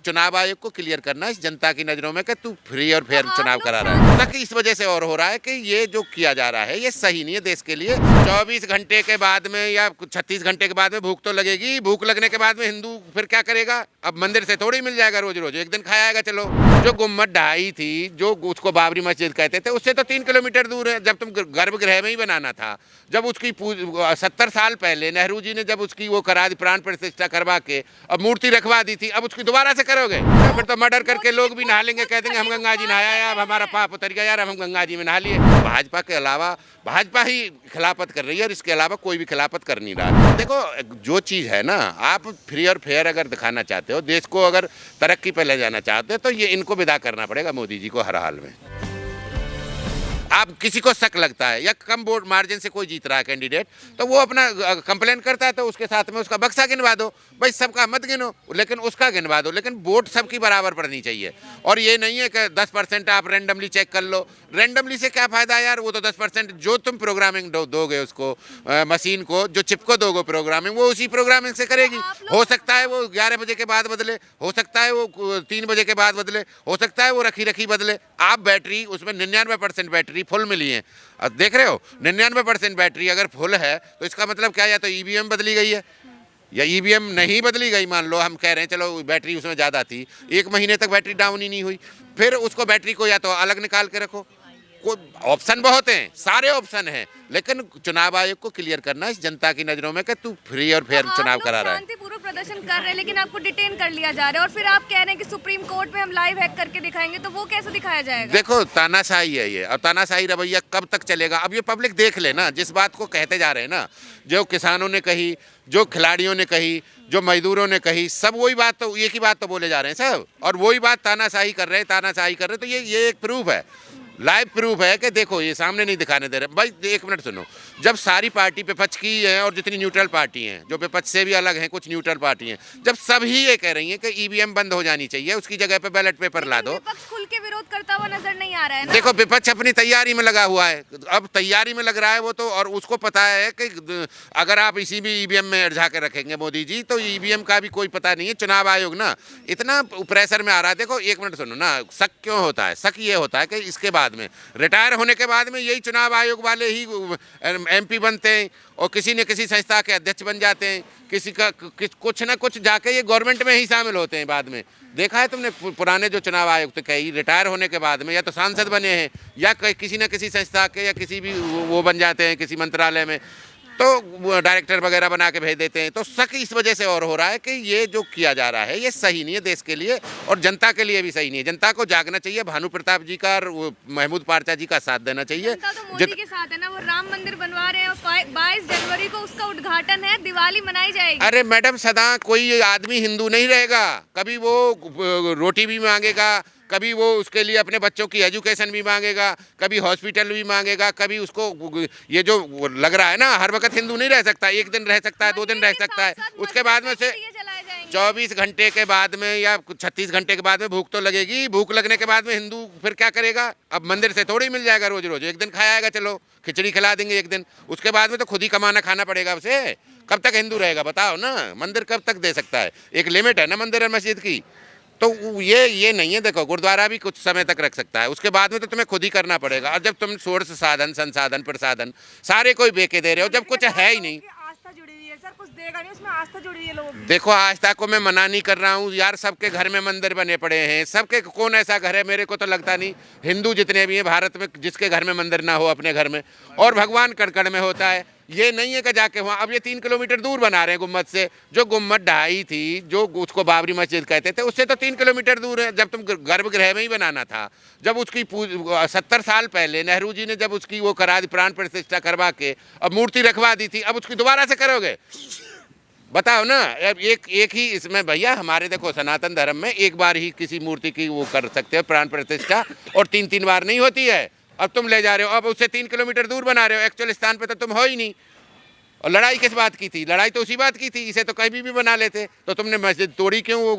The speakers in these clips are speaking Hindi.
चुनाव आयोग को क्लियर करना इस जनता की नजरों में कि तू फ्री और फेयर चुनाव करा रहा है। शक इस वजह से और हो रहा है कि ये जो किया जा रहा है ये सही नहीं है देश के लिए। 24 घंटे के बाद में या 36 घंटे के बाद में भूख तो लगेगी। भूख लगने के बाद में हिंदू फिर क्या करेगा? अब मंदिर से थोड़ी मिल जाएगा रोज रोज, एक दिन खाया आएगा। चलो, जो गुम्मद ढाई थी, जो उसको बाबरी मस्जिद कहते थे, उससे तो 3 किलोमीटर दूर है। जब तुम गर्भगृह में ही बनाना था, जब उसकी 70 साल पहले नेहरू जी ने जब उसकी वो करा दी, प्राण प्रतिष्ठा करवा के अब मूर्ति रखवा दी थी, अब उसकी दोबारा से करोगे? तो फिर तो मर्डर करके लोग भी नहा लेंगे, कह देंगे हम गंगा जी नहाया यार, हमारा पाप उतर गया यार, हम गंगा जी में नहा लिए। भाजपा के अलावा भाजपा ही खिलाफत कर रही है और इसके अलावा कोई भी खिलाफत कर नहीं रहा। देखो, जो चीज़ है ना, आप फ्री और फेयर अगर दिखाना चाहते हो, देश को अगर तरक्की पे ले जाना चाहते हो, तो ये इनको विदा करना पड़ेगा मोदी जी को हर हाल में। आप किसी को शक लगता है या कम वोट मार्जिन से कोई जीत रहा है कैंडिडेट, तो वो अपना कंप्लेन करता है, तो उसके साथ में उसका बक्सा गिनवा दो। भाई सबका मत गिनो, लेकिन उसका गिनवा दो, लेकिन वोट सबकी बराबर पड़नी चाहिए। और ये नहीं है कि 10% आप रैंडमली चेक कर लो। रैंडमली से क्या फायदा यार? वो तो 10% जो तुम प्रोग्रामिंग दोगे उसको, मशीन को जो चिप को दोगे प्रोग्रामिंग, वो उसी प्रोग्रामिंग से करेगी। हो सकता है वो 11 बजे के बाद बदले, हो सकता है वो 3 बजे के बाद बदले, हो सकता है वो रखी रखी बदले। आप बैटरी उसमें 99% बैटरी फुल मिली है, देख रहे हो, 99% बैटरी अगर फुल है तो इसका मतलब क्या? या तो ईवीएम बदली गई है, या ईवीएम नहीं बदली गई। मान लो हम कह रहे हैं चलो बैटरी उसमें ज़्यादा थी, 1 महीने तक बैटरी डाउन ही नहीं हुई, फिर उसको बैटरी को या तो अलग निकाल के रखो। ऑप्शन बहुत हैं, सारे ऑप्शन हैं, लेकिन चुनाव आयोग को क्लियर करना इस जनता की नजरों में कि तू फ्री और फेयर चुनाव करा रहा है। शांतिपूर्वक प्रदर्शन कर रहे हैं, लेकिन आपको डिटेन कर लिया जा रहा है और फिर आप कह रहे हैं कि सुप्रीम कोर्ट में हम लाइव हैक करके दिखाएंगे, तो वो कैसे दिखाया जाएगा? देखो, तानाशाही है ये, और तानाशाही रवैया कब तक चलेगा? अब ये पब्लिक देख ले ना, जिस बात को कहते जा रहे हैं ना, जो किसानों ने कही, जो खिलाड़ियों ने कही, जो मजदूरों ने कही, सब वही बात, तो एक ही बात तो बोले जा रहे हैं सब, और वही बात तानाशाही कर रहे हैं, तानाशाही कर रहे हैं। तो ये एक प्रूफ है, लाइव प्रूफ है कि देखो ये सामने नहीं दिखाने दे रहे। भाई 1 मिनट सुनो, जब सारी पार्टी विपक्ष की है और जितनी न्यूट्रल पार्टी हैं, जो विपक्ष से भी अलग हैं, कुछ न्यूट्रल पार्टी हैं, जब सभी ये कह रही हैं कि ईवीएम बंद हो जानी चाहिए, उसकी जगह पे बैलेट पेपर ला दो। विपक्ष खुल के विरोध करता हुआ नजर नहीं आ रहा है ना? देखो, विपक्ष अपनी तैयारी में लगा हुआ है, अब तैयारी में लग रहा है वो तो, और उसको पता है कि अगर आप इसी भी ईवीएम में अड़झा के रखेंगे मोदी जी, तो ईवीएम का भी कोई पता नहीं है। चुनाव आयोग ना इतना प्रेशर में आ रहा है। देखो 1 मिनट सुनो ना, शक क्यों होता है? शक ये होता है कि इसके बाद में रिटायर होने के बाद में यही चुनाव आयोग वाले ही एमपी बनते हैं और किसी न किसी संस्था के अध्यक्ष बन जाते हैं, किसी का कुछ ना कुछ जाके ये गवर्नमेंट में ही शामिल होते हैं बाद में। देखा है तुमने पुराने जो चुनाव आयुक्त कई रिटायर होने के बाद में या तो सांसद बने हैं या किसी न किसी संस्था के या किसी भी वो बन जाते हैं किसी मंत्रालय में, तो डायरेक्टर वगैरह बना के भेज देते हैं। तो शक इस वजह से और हो रहा है कि ये जो किया जा रहा है ये सही नहीं है देश के लिए और जनता के लिए भी सही नहीं है। जनता को जागना चाहिए, भानु प्रताप जी का और महमूद पारचा जी का साथ देना चाहिए। जनता तो मोदी के साथ है ना, वो राम मंदिर बनवा रहे हैं और 22 जनवरी को उसका उद्घाटन है, दिवाली मनाई जाएगी। अरे मैडम, सदा कोई आदमी हिंदू नहीं रहेगा, कभी वो रोटी भी मांगेगा, कभी वो उसके लिए अपने बच्चों की एजुकेशन भी मांगेगा, कभी हॉस्पिटल भी मांगेगा, कभी उसको ये जो लग रहा है ना, हर वक्त हिंदू नहीं रह सकता, 1 दिन रह सकता है, 2 दिन रह सकता है, उसके बाद में से 24 घंटे के बाद में या 36 घंटे के बाद में भूख तो लगेगी। भूख लगने के बाद में हिंदू फिर क्या करेगा? अब मंदिर से थोड़ी मिल जाएगा रोज रोज, एक दिन खाया आएगा। चलो, खिचड़ी खिला देंगे एक दिन, उसके बाद में तो खुद ही कमाना खाना पड़ेगा उसे। कब तक हिंदू रहेगा बताओ ना? मंदिर कब तक दे सकता है? एक लिमिट है ना मंदिर और मस्जिद की। तो ये नहीं है। देखो, गुरुद्वारा भी कुछ समय तक रख सकता है, उसके बाद में तो तुम्हें खुद ही करना पड़ेगा। और जब तुम सोर्स साधन संसाधन प्रसाधन सारे कोई बेके दे रहे हो, जब कुछ है ही नहीं। आस्था जुड़ी हुई है सर, कुछ देगा नहीं, उसमें आस्था जुड़ी हुई है लोगों की। देखो, आस्था को मैं मना नहीं कर रहा हूँ यार, सबके घर में मंदिर बने पड़े हैं, सबके। कौन ऐसा घर है? मेरे को तो लगता नहीं हिंदू जितने भी हैं भारत में जिसके घर में मंदिर ना हो अपने घर में। और भगवान कण में होता है, ये नहीं है कि जाके वहाँ। अब ये 3 किलोमीटर दूर बना रहे हैं गुम्मद से, जो गुम्मद ढाई थी, जो उसको बाबरी मस्जिद कहते थे, उससे तो 3 किलोमीटर दूर है। जब तुम गर्भगृह में ही बनाना था, जब उसकी 70 साल पहले नेहरू जी ने जब उसकी वो करा दी, प्राण प्रतिष्ठा करवा के अब मूर्ति रखवा दी थी, अब उसकी दोबारा से करोगे? बताओ ना। अब एक ही इसमें भैया, हमारे देखो सनातन धर्म में एक बार ही किसी मूर्ति की वो कर सकते हो प्राण प्रतिष्ठा, और 3-3 बार नहीं होती है। अब तुम ले जा रहे हो, अब उससे 3 किलोमीटर दूर बना रहे हो, एक्चुअल स्थान पे तो तुम हो ही नहीं। और लड़ाई किस बात की थी? लड़ाई तो उसी बात की थी, इसे तो कहीं भी बना लेते। तो तुमने मस्जिद तोड़ी क्यों? वो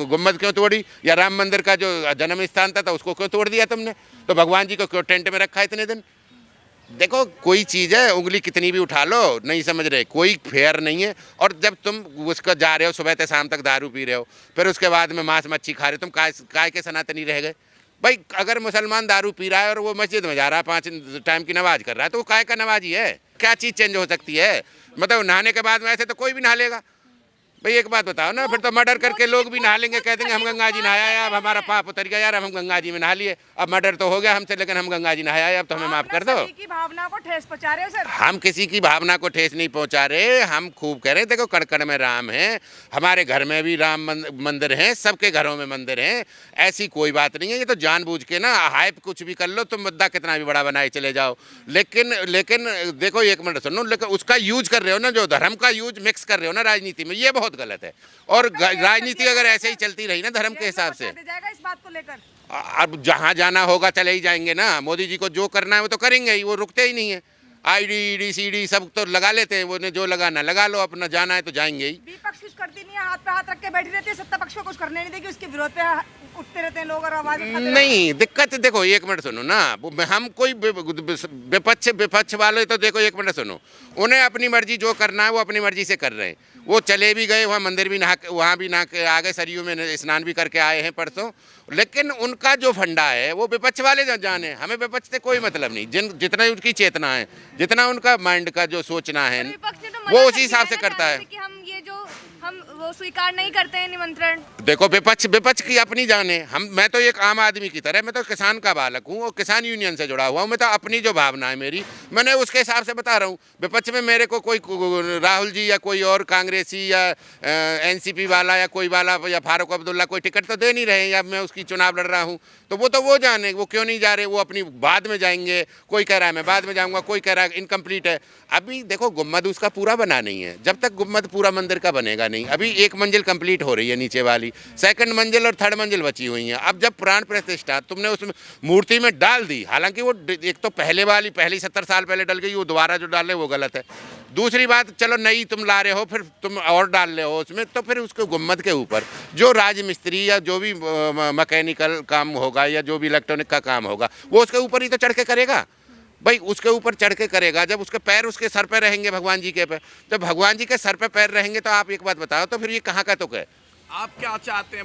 गुम्बद क्यों तोड़ी? या राम मंदिर का जो जन्म स्थान था उसको क्यों तोड़ दिया तुमने? तो भगवान जी को क्यों टेंट में रखा इतने दिन? देखो कोई चीज़ है, उंगली कितनी भी उठा लो, नहीं समझ रहे, कोई फेयर नहीं है। और जब तुम उसका जा रहे हो सुबह से शाम तक दारू पी रहे हो, फिर उसके बाद में मांस मच्छी खा रहे हो, तुम काय के सनातनी रह गए भाई? अगर मुसलमान दारू पी रहा है और वो मस्जिद में जा रहा है 5 टाइम की नमाज कर रहा है, तो वो काय का नमाजी है? क्या चीज़ चेंज हो सकती है? मतलब नहाने के बाद में ऐसे तो कोई भी नहा लेगा भाई। एक बात बताओ ना, फिर तो मर्डर करके लोग भी नहा लेंगे, कह देंगे हम गंगा जी नहाया है, अब हमारा पाप उतर गया यार, हम गंगा जी में नहा लिए, अब मर्डर तो हो गया हमसे, लेकिन हम गंगा जी नहाया है, अब तो हमें माफ कर दो। किसी की भावना को ठेस पहुंचा रहे हो सर। हम किसी की भावना को ठेस नहीं पहुंचा रहे, हम खूब कह रहे हैं देखो कड़कड़ में राम है, हमारे घर में भी राम मंदिर है, सबके घरों में मंदिर है, ऐसी कोई बात नहीं है। ये तो जानबूझ के ना हाइप कुछ भी कर लो, तुम मुद्दा कितना भी बड़ा बनाए चले जाओ, लेकिन देखो एक मिनट सुनो, लेकिन उसका यूज कर रहे हो ना, जो धर्म का यूज मिक्स कर रहे हो ना राजनीति में, ये बहुत गलत है। और राजनीति अगर ऐसे ही चलती रही ना धर्म के हिसाब से, जाएगा इस बात को लेकर। अब जहाँ जाना होगा चले ही जाएंगे ना। मोदी जी को जो करना है वो तो करेंगे ही, वो रुकते ही नहीं है। आईडी ईडी सीडी सब तो लगा लेते हैं, वो ने जो लगाना लगा लो, अपना जाना है तो जाएंगे ही। विपक्ष कुछ करती नहीं है, हाथ पे हाथ रख के बैठी रहती है, सत्ता पक्ष को कुछ करने नहीं देगी, उसके विरोध पे उठते रहते हैं लोग और आवाज उठाते रहते हैं। नहीं दिक्कत, देखो एक मिनट सुनो ना, हम कोई विपक्ष वाले तो देखो एक मिनट सुनो, उन्हें अपनी मर्जी जो करना है वो अपनी मर्जी से कर रहे हैं। वो चले भी गए, वहाँ मंदिर भी नहा, वहाँ भी नहा के आ गए, सरयू में स्नान भी करके आए हैं परसों, लेकिन उनका जो फंडा है वो विपक्ष वाले जाने, हमें विपक्ष से कोई मतलब नहीं। जितना उनकी चेतना है, जितना उनका माइंड का जो सोचना है, वो उसी हिसाब से करता है। कि हम ये जो हम वो स्वीकार नहीं करते हैं निमंत्रण। देखो विपक्ष की अपनी जान है, मैं तो एक आम आदमी की तरह, मैं तो किसान का बालक हूँ और किसान यूनियन से जुड़ा हुआ हूँ। मैं तो अपनी जो भावना है मेरी, मैंने उसके हिसाब से बता रहा हूँ। विपक्ष में मेरे को कोई राहुल जी या कोई और कांग्रेसी या एनसीपी वाला या कोई वाला या फारूक अब्दुल्ला कोई टिकट तो दे नहीं रहे, या मैं उसकी चुनाव लड़ रहा हूँ, तो वो जाने वो क्यों नहीं जा रहे, वो अपनी बाद में जाएंगे। कोई कह रहा है मैं बाद में जाऊँगा, कोई कह रहा है इनकम्प्लीट है। अभी देखो गुम्मद उसका पूरा बना नहीं है, जब तक गुम्मद पूरा मंदिर का बनेगा नहीं। अभी एक मंजिल कंप्लीट हो रही है नीचे वाली, सेकंड मंजिल और थर्ड मंजिल बची हुई है। अब जब प्राण प्रतिष्ठा तुमने उस मूर्ति में डाल दी, हालांकि वो एक तो पहली 70 साल पहले डल गई, वो दोबारा जो डाले वो गलत है। दूसरी बात, चलो नई तुम ला रहे हो, फिर तुम और डाल रहे हो उसमें, तो फिर उसके गुम्मद के ऊपर जो राजमिस्त्री या जो भी मैकेनिकल काम होगा या जो भी इलेक्ट्रॉनिक का काम होगा, वो उसके ऊपर ही तो चढ़ के करेगा भाई, उसके ऊपर चढ़ के करेगा। जब उसके पैर उसके सर पे रहेंगे भगवान जी के पे, जब भगवान जी के सर पे पैर रहेंगे, तो आप एक बात बताओ, तो फिर ये कहाँ का तुक है? आप क्या चाहते हैं,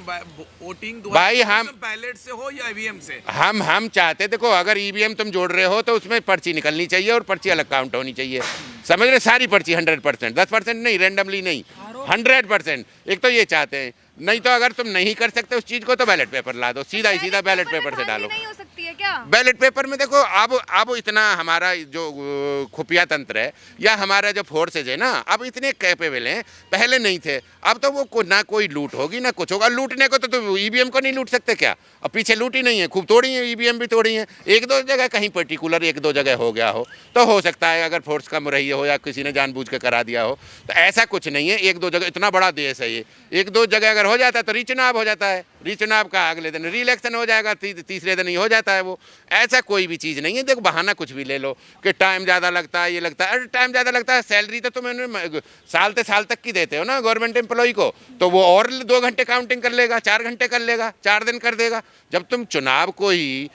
वोटिंग भाई हम बैलेट से हो या ईवीएम से? हम चाहते, देखो अगर ईवीएम तुम जोड़ रहे हो तो उसमें पर्ची निकलनी चाहिए और पर्ची अलग काउंट होनी चाहिए, समझ रहे? सारी पर्ची 100%, 10% नहीं, रैंडमली नहीं, 100%। एक तो ये चाहते हैं, नहीं तो अगर तुम नहीं कर सकते उस चीज को तो बैलेट पेपर ला दो, सीधा बैलेट पेपर से डालो। नहीं हो सकती है क्या बैलेट पेपर में? देखो अब इतना हमारा जो खुफिया तंत्र है या हमारा जो फोर्सेज है ना, अब इतने कैपेबल हैं, पहले नहीं थे। अब तो वो ना कोई लूट होगी ना कुछ होगा। लूटने को तो ईवीएम को नहीं लूट सकते क्या? अब पीछे लूटी नहीं है, खूब तोड़ी है, ईवीएम भी तोड़ी है। एक दो जगह कहीं पर्टिकुलर एक दो जगह हो गया हो तो हो सकता है, अगर फोर्स कम रही हो या किसी ने जानबूझ के करा दिया हो, तो ऐसा कुछ नहीं है। एक दो जगह, इतना बड़ा देश है ये, एक दो जगह अगर हो जाता है तो रीचुनाव हो जाता है, रीचुनाव का अगले दिन री इलेक्शन हो जाएगा, तीसरे दिन ही हो जाता है वो। ऐसा कोई भी चीज़ नहीं है। देखो बहाना कुछ भी ले लो कि टाइम ज़्यादा लगता है, ये लगता है, अरे टाइम ज़्यादा लगता है, सैलरी तो तुम्हें साल तक की देते हो ना गवर्नमेंट एम्प्लॉय को, तो वो और 2 घंटे काउंटिंग कर लेगा, 4 घंटे कर लेगा, 4 दिन कर देगा। जब तुम चुनाव को ही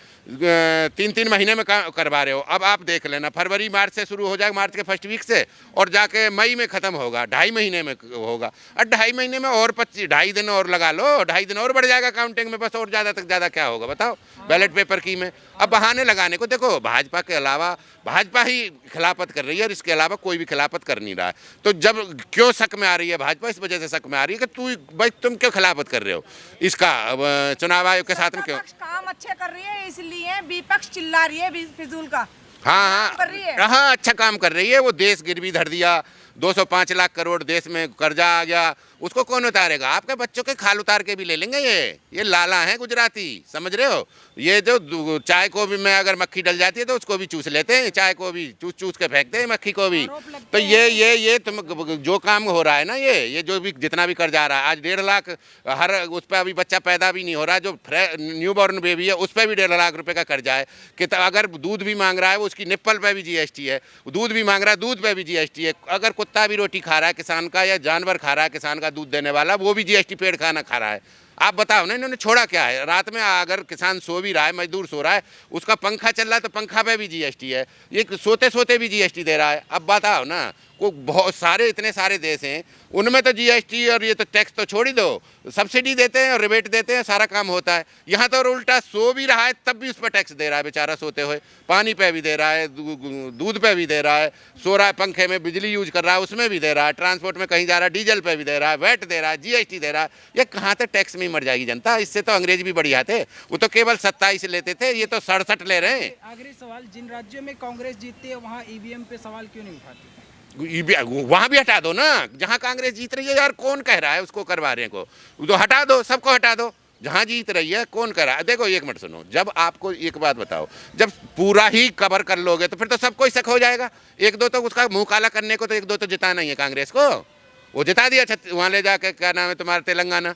3 महीने में करवा रहे हो, अब आप देख लेना, फरवरी मार्च से शुरू हो जाएगा, मार्च के फर्स्ट वीक से, और जाके मई में ख़त्म होगा, 2.5 महीने में होगा। और 2.5 महीने में और 2.5 दिन और लगा लो, 2.5 दिन और बढ़ जाएगा काउंटिंग में, बस। और ज़्यादा तक ज़्यादा क्या होगा बताओ बैलेट पेपर की में? अब बहाने लगाने को, देखो भाजपा के अलावा भाजपा ही खिलाफत कर रही है और इसके अलावा कोई भी खिलाफत कर नहीं रहा है। तो जब क्यों शक में आ रही है भाजपा? इस वजह से शक में आ रही है कि भाई तुम क्यों खिलाफत कर रहे हो इसका चुनाव आयोग के साथ में? क्यों काम अच्छे कर रही है इसलिए विपक्ष चिल्ला रही है फिजूल का। हाँ, अच्छा काम कर रही है। वो देश गिरवी धर दिया, 205 लाख करोड़ देश में कर्जा आ गया, उसको कौन उतारेगा? आपके बच्चों के खाल उतार के भी ले लेंगे। ये लाला हैं गुजराती, समझ रहे हो? ये जो चाय को भी में अगर मक्खी डल जाती है तो उसको भी चूस लेते हैं, चाय को भी चूस के फेंकते हैं, मक्खी को भी। तो ये तुम जो काम हो रहा है ना, ये जो भी जितना भी कर्जा आ रहा है, आज 1.5 लाख हर उस पर, अभी बच्चा पैदा भी नहीं हो रहा, जो न्यू बॉर्न बेबी है उस पर भी 1.5 लाख रुपए का कर्जा है। कि अगर दूध भी मांग रहा है, वो उसकी निप्पल पे भी जीएसटी है, दूध भी मांग रहा है, दूध पे भी जीएसटी है। अगर कुत्ता भी रोटी खा रहा है किसान का, या जानवर खा रहा है किसान का दूध देने वाला, वो भी जीएसटी पेड़ खाना खा रहा है। आप बताओ ना, इन्होंने छोड़ा क्या है? रात में अगर किसान सो भी रहा है, मजदूर सो रहा है, उसका पंखा चल रहा है तो पंखा पे भी जीएसटी है, ये सोते सोते भी जीएसटी दे रहा है। अब बताओ ना, को बहुत सारे इतने सारे देश हैं, उनमें तो जीएसटी और ये तो टैक्स तो छोड़ ही दो, सब्सिडी देते हैं और रिबेट देते हैं, सारा काम होता है। यहाँ तो और उल्टा सो भी रहा है तब भी उस पर टैक्स दे रहा है बेचारा सोते हुए, पानी पे भी दे रहा है, दूध पे भी दे रहा है, सो रहा है पंखे में, बिजली यूज कर रहा है उसमें भी दे रहा है, ट्रांसपोर्ट में कहीं जा रहा है डीजल पे भी दे रहा है, वैट दे रहा है, जीएसटी दे रहा है। ये कहाँ तक टैक्स में ही मर जाएगी जनता? इससे तो अंग्रेज भी बढ़िया थे, वो तो केवल 27 लेते थे, ये तो 67 ले रहे हैं। आखिरी सवाल, जिन राज्यों में कांग्रेस जीतती है वहाँ ईवीएम पे सवाल क्यों नहीं उठाती? वहां भी हटा दो ना, जहां कांग्रेस जीत रही है। यार कौन कह रहा है उसको करवा रहे को? तो हटा दो, सबको हटा दो, जहां जीत रही है कौन कर रहा है। देखो एक मिनट सुनो, जब आपको एक बात बताओ, जब पूरा ही कवर कर लोगे तो फिर तो सबको ही शक हो जाएगा। एक दो तो उसका मुंह काला करने को तो एक दो तो जिताना ही है कांग्रेस को, वो जिता दिया वहां ले जाके, क्या नाम है तुम्हारा, तेलंगाना,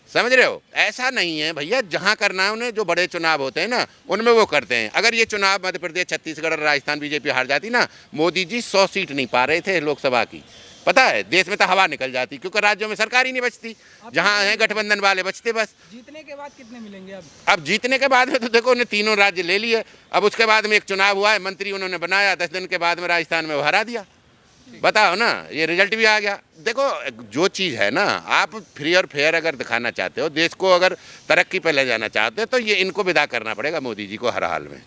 समझ रहे हो? ऐसा नहीं है भैया, जहां करना है उन्हें, जो बड़े चुनाव होते हैं ना उनमें वो करते हैं। अगर ये चुनाव मध्य प्रदेश, छत्तीसगढ़ और राजस्थान बीजेपी हार जाती ना, मोदी जी 100 सीट नहीं पा रहे थे लोकसभा की, पता है, देश में तो हवा निकल जाती, क्योंकि राज्यों में सरकार ही नहीं बचती, जहां है गठबंधन वाले बचते बस। जीतने के बाद कितने मिलेंगे अब? अब जीतने के बाद में तो देखो उन्हें तीनों राज्य ले लिए, अब उसके बाद में एक चुनाव हुआ है, मंत्री उन्होंने बनाया, 10 दिन के बाद में राजस्थान में वो हरा दिया। बताओ ना, ये रिजल्ट भी आ गया। देखो जो चीज़ है ना, आप फ्री और फेयर अगर दिखाना चाहते हो, देश को अगर तरक्की पे ले जाना चाहते हो, तो ये इनको विदा करना पड़ेगा मोदी जी को हर हाल में।